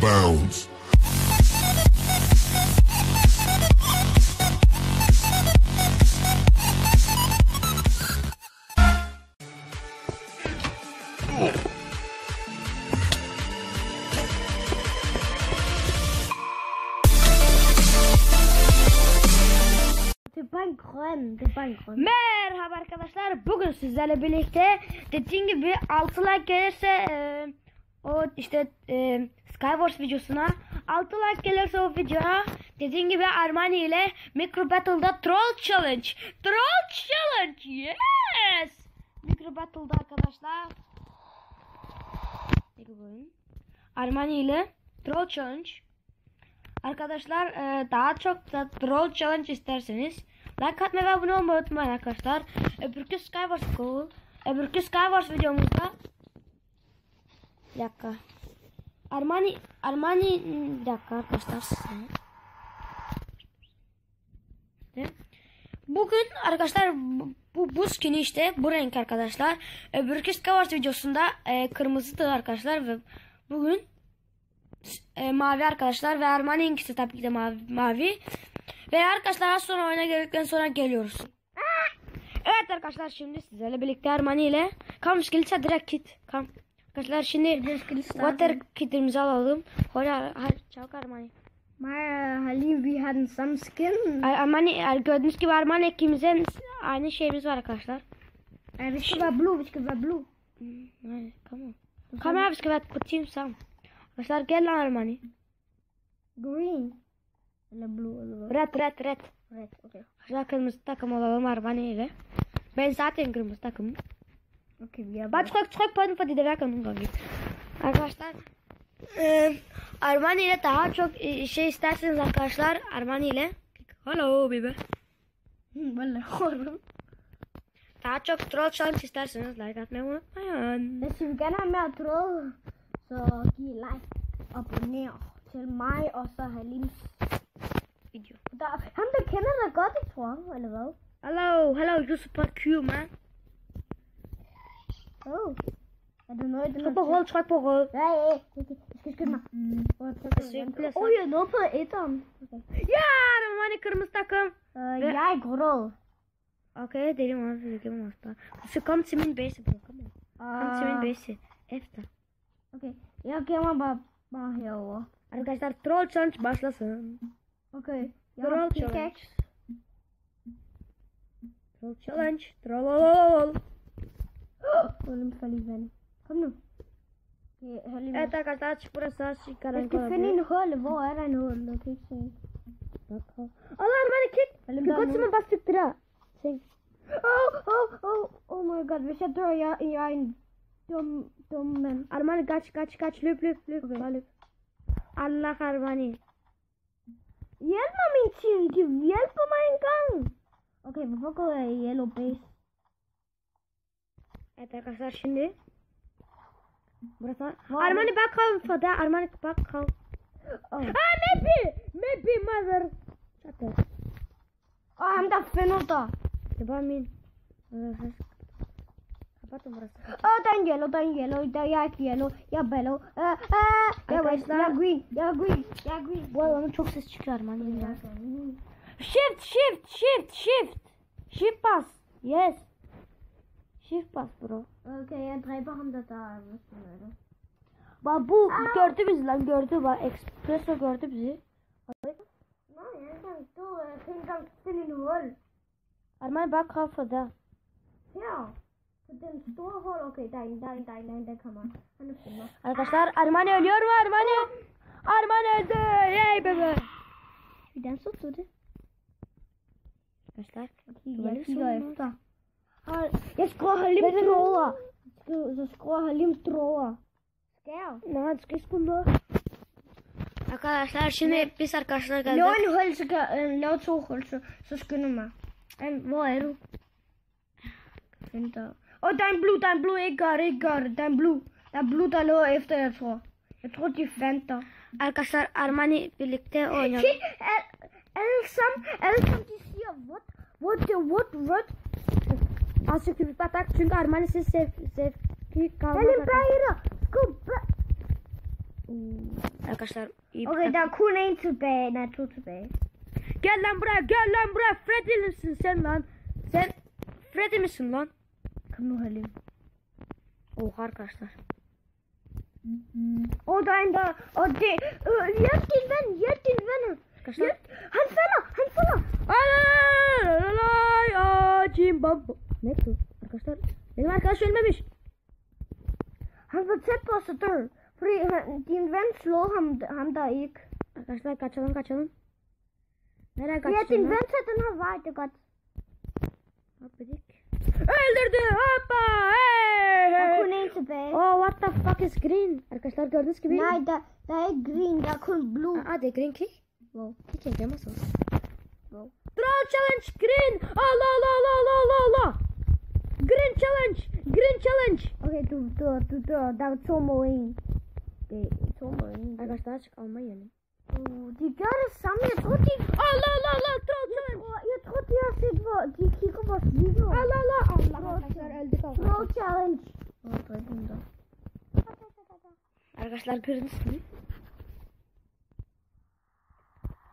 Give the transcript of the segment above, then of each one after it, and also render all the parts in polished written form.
bounds. Merhaba arkadaşlar, bugün sizlerle birlikte dediğim gibi 6 like gelirse o işte Skywars videosuna 6 like gelirse o videoya dediğim gibi Armani ile Micro Battle'da Troll Challenge yes Micro Battle'da arkadaşlar Armani ile Troll Challenge arkadaşlar. Daha çok da Troll Challenge isterseniz like atmayı ve abone olmayı unutmayın arkadaşlar. Öbürkü Skywars videomuzda bir dakika Armani bir dakika arkadaşlar bugün arkadaşlar bu skin işte bu renk arkadaşlar. Öbürkü Skywars videosunda kırmızıdır arkadaşlar ve bugün mavi arkadaşlar ve Armani'ninkisi tabii ki de mavi. Ve arkadaşlar az sonra oyuna girdikten sonra geliyoruz. Evet arkadaşlar, şimdi sizlerle birlikte Armani ile come skills'e direkt kit. Come. Arkadaşlar şimdi water kitimizi alalım. Hadi çabuk Armani. Halim, we had some skin. Armani gördüğünüz gibi Armani ikimizin aynı şeyimiz var arkadaşlar. Which was blue. Come on. Come on, we put team some. Arkadaşlar gel lan Armani. Green. Blue. Red. Okay. Arkadaşlar kırmızı takım olalım Armani ile. Ben zaten kırmızı takımım. Okay, yeah. Bak çok puan for the record arkadaşlar. Armani ile daha çok şey isterseniz arkadaşlar Armani ile hello baby. Daha çok troll challenge isterseniz like atmayı unutmayın. Hvis vi gerne have mere tråd, så giv like, abonner til mig og så Halims Video. Ham der kender dig godt, jeg tror, eller hvad? Hello, you support Q, man. Oh. Er der noget i den Tryk på rød. Ja. Jeg skal skynde mig. Jeg er nået på etteren. Ya, Armani kırmızı takım. Jeg er grød. Okay, dedim abi, dedim hasta. Så kom til min base, bro. Kom til min base. Efter. Okay, jeg gemmer bare herovre. Arkadaşlar troll challenge başlasın. Okay, Troll challenge. Troll. Oğlum falde. Kom nu. Evet arkadaşlar, burası Jeg skal finde en hul. Hvor er der en hul? Jeg kan ikke se. Allah Armani kit. Du går til mig bare stykke der. Oh my god, hvis jeg dør, jeg er en dum mand. Armani kaç. Løb. Løb. Allah Armani. Hjælp mig, min team. De hjælper mig en gang. Okay, hvorfor går jeg i yellow base? Evet arkadaşlar, şimdi burası Armani bak kal fada. Armani bak kal. Maybe mother. Chatter. Ham der finder dig. Det var min. Kapatın burası. Der er en yellow. Der er ikke yellow. Jeg er yellow. Jeg er green. Bu adamın çok ses çıkıyor Armani. Shift bas. Yes. Shift bas bro. Okay, jeg dræber ham der er vist. Bak bu gördü bizi lan, gördü bak. Expresso gördü bizi. Nej, jeg er ikke engang stod. Jeg kan ikke engang finde en hul. Armani bak kafada. Her. På den store hul. Okay, der er en, der kommer. Han er finder. Arkadaşlar Armani ölüyor mu Armani? Armani öldü. Yay bebe. Hvordan så det? Arkadaşlar. Jeg kigger efter. Jeg skruer Halim tråder. Så skruer Halim tråder. Skal jeg? Nej, det skal sgu noget. Arkadaşlar şimdi biz arkadaşlar geldik. Lav en hul, så kan lave 2 hul, så skynder mig. Hvor er du? Venter. Der er en blue, ikke gør det. Der er en blue. Der er blue, der lå efter, jeg tror. Jeg tror, de fandt dig. Arkadaşlar Armani birlikte oynuyor. Kig, alle sammen, de siger, what? Az önce bir batak çünkü Armani siz sevki kalmaz. Halim bag i dig. Skub bag. arkadaşlar. İyi Okay, der er kun en tilbage. Nej, 2 tilbage. Gel lan buraya. Freddy misin sen lan? Sen Freddy misin lan? Kom nu, Halim. Oha arkadaşlar. Der er en der. Det... Hjælp din ven. Arkadaşlar. Han falder. Ne bu? Arkadaşlar. Benim arkadaş ölmemiş. Han var tæt på at dø. Fordi din ven slog ham der ikke. Arkadaşlar kaçalım. Nereye Ja, kaçtın din lan? ven tager den her vej. Det er godt. Hoppadik. Öldürdü. Hoppa. Der er Hey. kun en tilbage. Oh, what the fuck is green? Arkadaşlar gördüğünüz gibi. Nej, der er ikke green. Der er kun blue. Aa, de green kick. Wow. Kick yapamazsın. Wow. Troll challenge green. Allah. Green challenge. Okay, du dør. Der er 2 mod 1. Det er 2 mod 1. Arkadaşlar açık almayalım. De gør det samme. Jeg tror, de... Allah. Troll challenge. Jeg tror, de har set, hvor de kigger vores video. Allah. Arkadaşlar öldük Throw challenge. Arkadaşlar gördünüz mü?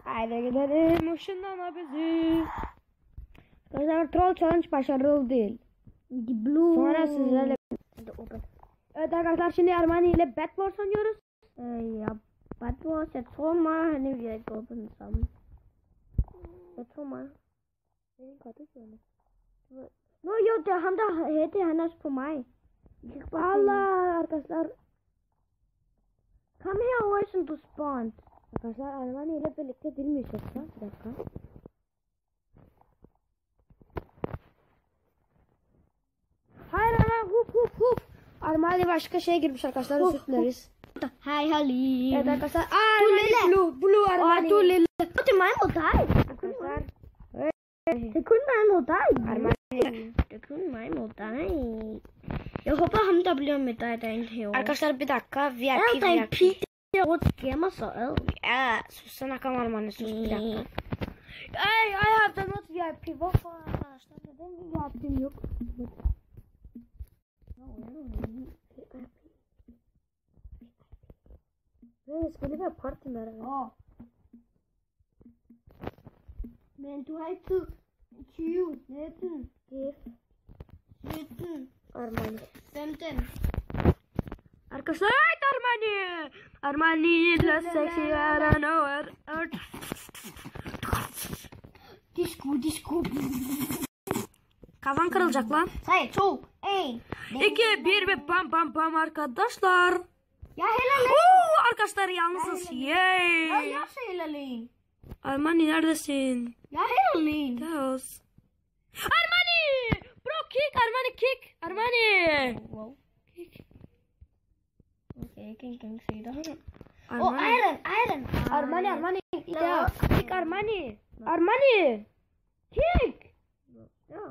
Haydi gidelim ışınlama bizi. Arkadaşlar troll challenge başarılı değil. De blue. Sonra sizlerle... Evet arkadaşlar şimdi Armani ile Bad Wars oynuyoruz. Ja, Bad Wars. Jeg tror mig, han er ved at gå på den samme. Jeg tror mig. Benim kadı söyle. Nå jo, det er ham, der hætte. Han er også på mig. Allah arkadaşlar. Kom herover, som du spawned. Arkadaşlar Armani ile birlikte değilmiş yoksa. Bir dakika. Hayır hup. Armani başka şeye girmiş arkadaşlar. Özür dileriz. Hej, Halim. Evet arkadaşlar. Du lille. Blue Armani. Du lille. Det er mig mod dig. Arkadaşlar. Det er kun mig mod dig. Armani. Det er kun mig mod dig. Jeg håber, ham der bliver med dig derinde herovre. Arkadaşlar bir dakika. Der er en pig derovre, der gemmer sig ad. Ja, sussana kan Armani sus bir dakika. I have the not VIP. Hvorfor arkadaşlar? Neden VIP'm yok? Det skulle være party med det. Men du har ikke tid. 20, 19, 17, Armani. 15. Arkadaşlar Armani. Armani ile sexy I don't know it. Disco. Kafan kırılacak lan. 3, 2, 1. 2, 1 ve bam arkadaşlar. Jeg er helt alene. Arkadaşlar yalnızız. Jeg Yay. er også helt alene. Armani neredesin? Jeg er helt alene. Kaos. Armani! Bro kick. Armani. Wow. Okay, jeg kan ikke engang se dig. Armani. Iron. Armani. Ja, kick Armani. Kick.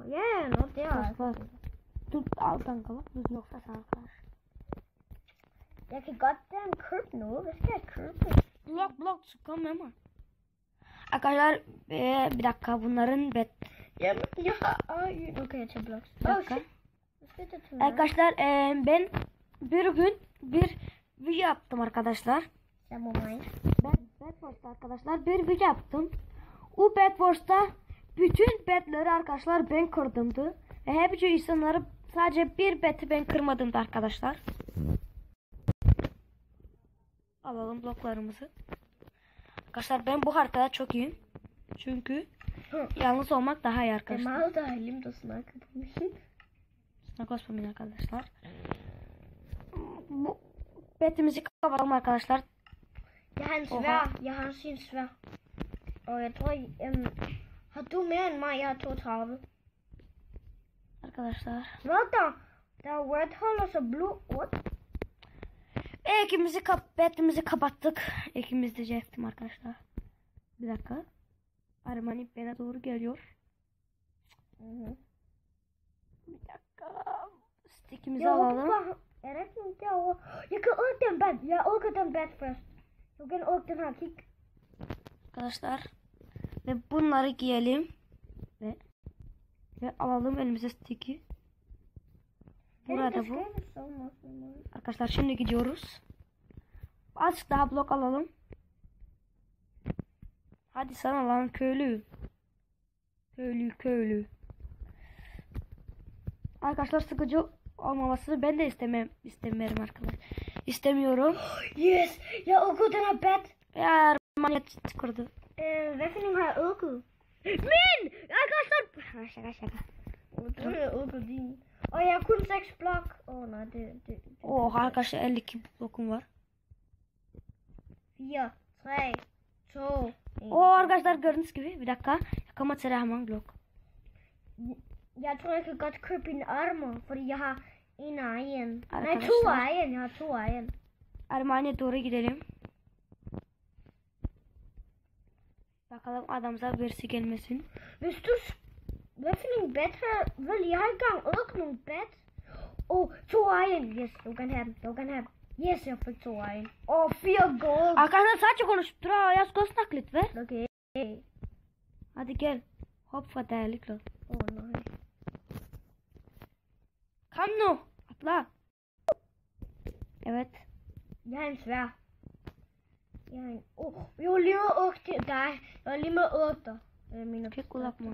Ja, nå det er. Tut alttan kalan. Düz yoksa sana karşı. Jeg kan godt der en købe noget. Hvad skal jeg købe? Blok çıkamıyor ama. Arkadaşlar bir dakika bunların bet. Jamen, jeg har... Nu kan jeg tage blocks. Bir dakika. Hvad skal jeg tage? Arkadaşlar ben bir gün bir video yaptım arkadaşlar. Jeg må mig. Ben Bad Wars'ta arkadaşlar bir video yaptım. O Bad Wars'ta bütün betleri arkadaşlar ben kırdımdı. Ve hepsi insanları sadece bir beti ben kırmadımdı arkadaşlar. Alalım bloklarımızı. Arkadaşlar ben bu haritada çok iyiyim. Çünkü yalnız olmak daha iyi Det er arkadaşlar. meget dejligt, der snakker på min. Snack olsun arkadaşlar. Bu betimizi kapatalım arkadaşlar. Jeg har en svær. Jeg har også en svær. Og jeg tror, har du mere end mig? Jeg har 32. Arkadaşlar. Hvad der? Der er red hole og så blue. What? Betimizi kapattık. İkimiz diyecektim arkadaşlar. Bir dakika. Armani bana doğru geliyor. Bir dakika. Stickimizi Jeg alalım. håber, er der ikke nogen derovre? Jeg kan åbne den bat. Jeg åbner den bat først. Jeg kan åbne den her. Kig. Arkadaşlar. Ve bunları giyelim. Ve alalım elimize stick'i. Burada bu. Arkadaşlar şimdi gidiyoruz. Azıcık daha blok alalım. Hadi sana lan köylü. Köylü. Arkadaşlar sıkıcı olmamasını ben de istemiyorum arkadaşlar. İstemiyorum. Yes, jeg har åket den her bat. Ya Armani kurdu. Hvad for en har jeg åket? Min! Arkadaşlar. Şaka. Du har åket din. Og jeg har kun 6 blok. Nej, det. Oh arkadaşlar 52 blokum var. 4, 3, 2, 1. Arkadaşlar gördüğünüz gibi bir dakika. Yakama hemen blok. Jeg tror, jeg kan godt købe en armor, fordi jeg har en iron. Nej, Arkadaşlar. 2 iron. Jeg har 2 iron. Armani'ye doğru gidelim. Bakalım adamıza birisi gelmesin. Hvis du... Hvad for en bat her? Vel, jeg har ikke engang åbnet nogle bat. 2 iron. Yes, jeg vil gerne have dem. Yes, jeg fik 2 iron. 4 gold. Arkadaşlar sadece konuşup duruyor. Yaz konuşmak lütfen. Okay. Hadi gel. Hop fataylıkla. Nej. Kom nu. Atla. Evet. Jeg har en svær. Jeg har en... vi var lige med at åbne til dig. Jeg var lige med at åbne dig. Jeg mener, Pek kulak mı?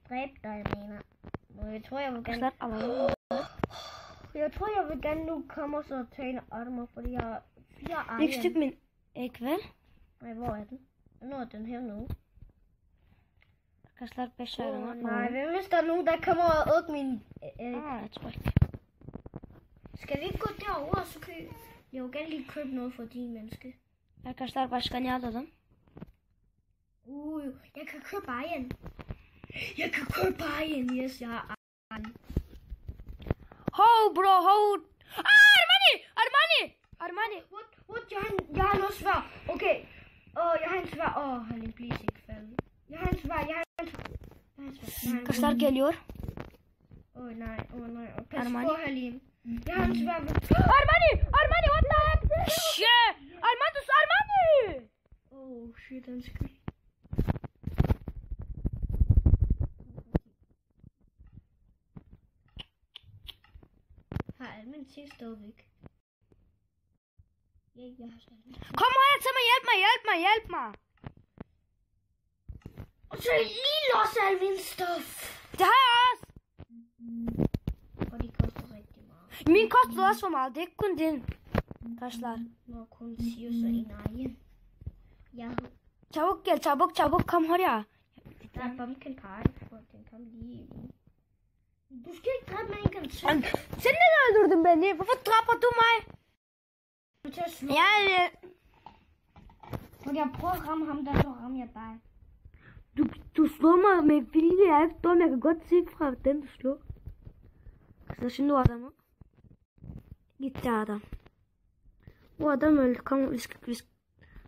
dræbe dig, jeg mener. Og jeg tror, jeg vil gerne... Arkadaşlar alalım. Jeg tror, jeg vil gerne nu komme og så tage en armor, fordi jeg har 4 iron. İlk styk min ekvel. Nej, hvor er den? Nu er den her nu. Arkadaşlar 5 ayrılma. Nej, hvad hvis der er nogen, der kommer og åbner min... Jeg tror ikke. Skal vi ikke gå derover og så købe... Jeg vil gerne lige købe noget for de mennesker. Arkadaşlar başka ne alalım? Jeg kan købe iron. Jeg kan købe iron, yes, jeg har iron. Ho bro, ho. Armani. What? Jeg har noget svær. Okay. Jeg har en svær. Halim, please ikke falde. Jeg har en svær. Arkadaşlar geliyor. Nej. Pas Armani. på, Halim. Jeg har en svær. Armani, what the heck? Shit. Armani. Shit, undskyld. Har almen ting stadigvæk? Ja, jeg har stadigvæk. Kom her til mig, hjælp mig. Og så lige låse al min stof. Det har jeg også. Og de koster rigtig meget. Min koster også for meget, det er ikke kun din. Arkadaşlar. Når kun siger så en egen. Çabuk gel, çabuk kom oraya. Der er pumpkin pie, for den kom lige. Du skal ikke dræbe mig en gang til. Sen neden öldürdün beni? Hvorfor dræber du mig? Du til at slå. Yani Fordi jeg prøver at ramme ham, der så rammer jeg dig. du slår mig med vilje. Jeg er ikke dum, jeg kan godt se fra den du slår. Så şimdi o adamı. Gitti adam. O adam öldü. Kom vi skal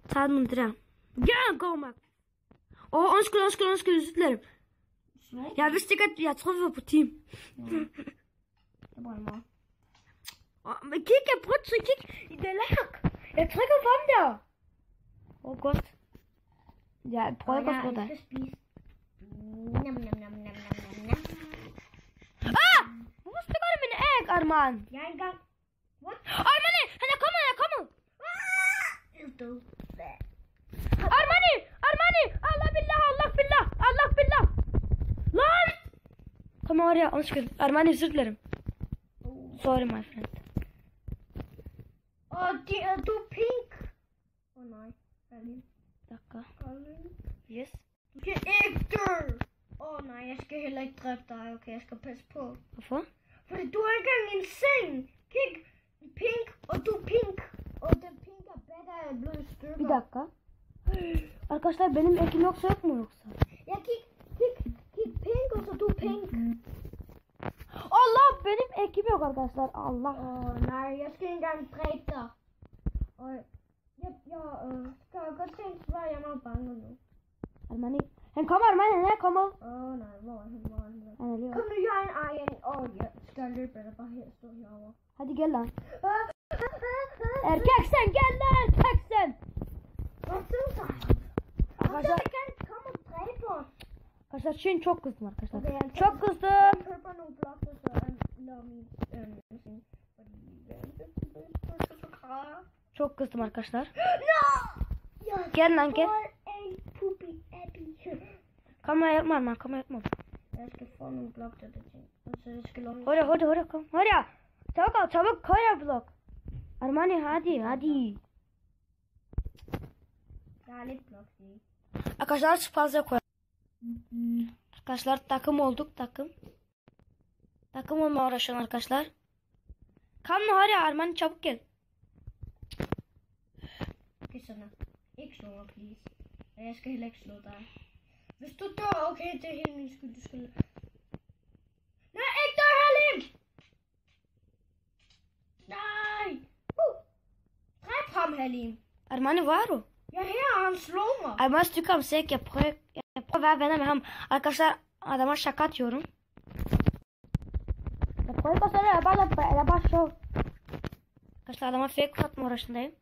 tage den der. Ja, go Mac. Undskyld, özür dilerim. Jeg vidste ikke, at jeg troede, vi var på team. Det var meget. Men kig, jeg prøvede at kigge i det lag. Jeg trykker på ham der. Godt. Jeg prøver godt på dig. Jeg skal spise. Nam. Hvorfor stikker du min æg, Arman? Jeg er engang. What? Armani, han er kommet. Jeg er død. Armani, Allah billah. Lan! Kom oraya, undskyld. Armani, özür dilerim. Sorry, my friend. Du er pink. Nej. Dakika. Yes. Du skal ikke dø. Nej, jeg skal heller ikke dræbe dig. Okay, jeg skal passe på. Hvorfor? Fordi du har ikke engang en seng. Kig, pink, og du er pink. Og den pink er bedre er blevet i stykker. Bir dakika. Arkadaşlar benim ekim yoksa yok mu yoksa? Ja, kig pink, og så du er pink. Allah, benim ekim yok arkadaşlar. Allah. Nej, jeg skal ikke engang dræbe dig. Og jeg skal godt se en svær, jeg er meget bange nu. Armani. Han kommer. Nej, hvor er han? Han er lige Kom nu, jeg er en iron. Jeg skal løbe eller bare her stå herovre. Hadi gel lan. Erkeksen gel lan, erkeksen. Hvad synes du? Arkadaşlar, Jeg kan komme og dræbe os. arkadaşlar şimdi çok kızdım arkadaşlar. Okay, Çok kızdım. Jeg køber nogle blokter, så jeg laver min Çok kızdım arkadaşlar. No! Yes. Gelin lan gel. For a poopy appy. Kamera yapma Arman, kamera yapma. Jag ska få någon block där det alltså det skulle om Hadi kom. Hadi. Çabuk koy blok. Armani hadi. Galet block değil. Arkadaşlar fazla koy. Arkadaşlar takım olduk takım. Takım olma uğraşın arkadaşlar. Kom nu hadi Armani çabuk gel. Kissarna. Ikke slå mig, please. Og jeg skal heller ikke slå dig. Hvis du dør, okay, det er helt min skyld, du skal... Nej, ikke dør, Halim! Nej! Dræb ham, Halim! Armani var o. Jeg er her, og han slår mig. Armani stykam sek yapıyor ve benim hem arkadaşlar adama şaka atıyorum. Koy kasara yapar show. Arkadaşlar adama fake atma uğraşındayım.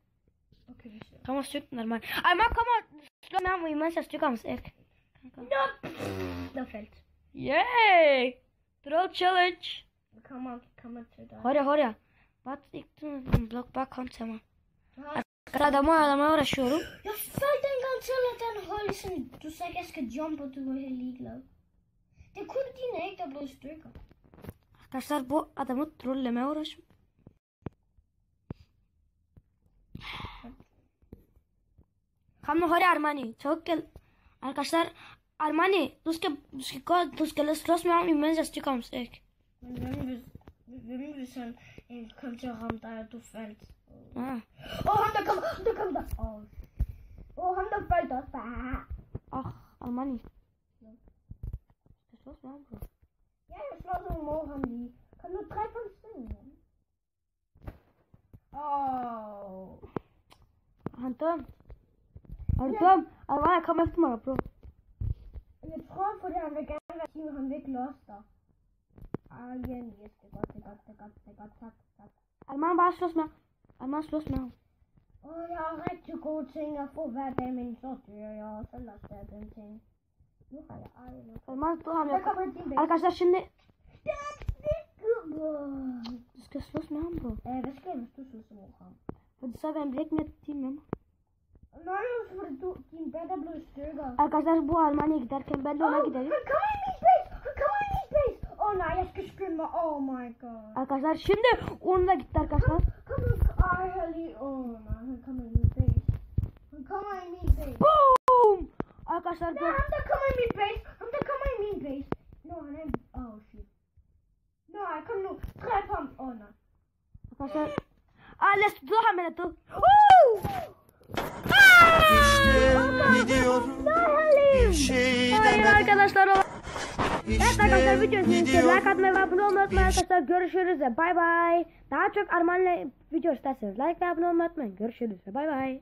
Okay, vi ser. Kom og styk den, Armani. Armani kom og slå med ham, imens jeg stykker ham sek. Nope! Der faldt. Yay! Throw challenge. Jeg kommer til dig. Hurra. Bat iktin blok bak kom til mig. Adama uğraşıyorum. Jeg faldt engang til, at den hold sådan... Du sagde, at jeg skal jump, og du var helt ligeglad. Det er kun dine æg, der blev i stykker. Arkadaşlar bu adamı trollemeye uğraşıyorum. Kom nu hurra Armani. Çabuk gel. Arkadaşlar Armani, du skal slås med ham, imens jeg stykker ham sek. Men hvem hvis han kom til at ramme dig, og du faldt? Ah. Ham der kom der. Ham der faldt også bare. Armani. Skal slås med ham, bro. Ja, jeg slår sådan mod ham lige. Kom nu, dræb ham sådan. Han døm. Armani, kom efter mig, bro. Jeg tror på det, han vil gerne være team, han vil ikke låse dig. Igen, yes, det er godt, tak. Armani bare slås med ham. Jeg har rigtig gode ting at få hver dag, men så dør jeg også, ellers er den ting. Nu har jeg aldrig noget. Armani dur ham. Der kommer en team. Arkadaşlar şimdi Du skal slås med ham, bro. hvad sker, hvis du slås mod ham? Fordi så vil han blive ikke med team med mig. Nej, fordi din bed er blevet i stykker. Arkadaşlar bu Almanya'ya giderken ben de ona giderim. Han kommer i min base! Nej, jeg skal skynde mig. Oh my god. Arkadaşlar şimdi onun da gitti arkadaşlar. Kom nu. Jeg lige... nej, han kommer i min base. Boom! Arkadaşlar Nej, ham der kommer i min base. Nå, han er... shit. Nej, kom nu. Dræb ham. Nej. Arkadaşlar... Let's do ham eller du. Hayır arkadaşlar. Evet arkadaşlar videoyu like atmayı ve abone olmayı unutmayın arkadaşlar. Görüşürüz. Bye bye. Daha çok Arman'la video isterseniz like ve abone olmayı unutmayın. Görüşürüz. Bye bye.